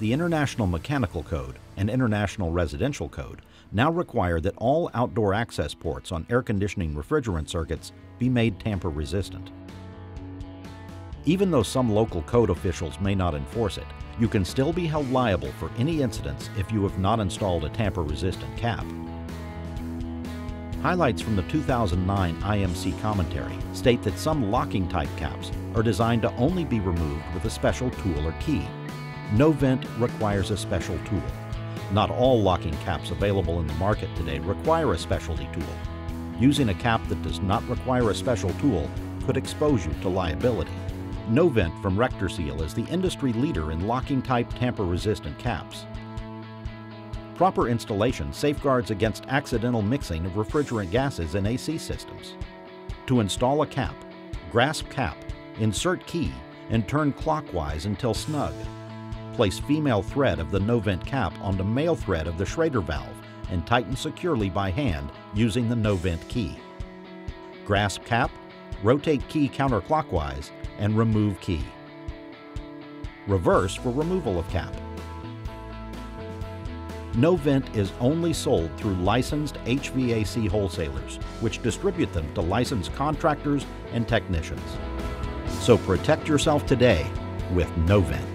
The International Mechanical Code and International Residential Code now require that all outdoor access ports on air conditioning refrigerant circuits be made tamper-resistant. Even though some local code officials may not enforce it, you can still be held liable for any incidents if you have not installed a tamper-resistant cap. Highlights from the 2009 IMC commentary state that some locking type caps are designed to only be removed with a special tool or key. Novent requires a special tool. Not all locking caps available in the market today require a specialty tool. Using a cap that does not require a special tool could expose you to liability. Novent from Rectorseal is the industry leader in locking type tamper-resistant caps. Proper installation safeguards against accidental mixing of refrigerant gases in AC systems. To install a cap, grasp cap, insert key, and turn clockwise until snug. Place female thread of the Novent cap onto male thread of the Schrader valve and tighten securely by hand using the Novent key. Grasp cap, rotate key counterclockwise, and remove key. Reverse for removal of cap. Novent is only sold through licensed HVAC wholesalers, which distribute them to licensed contractors and technicians. So protect yourself today with Novent.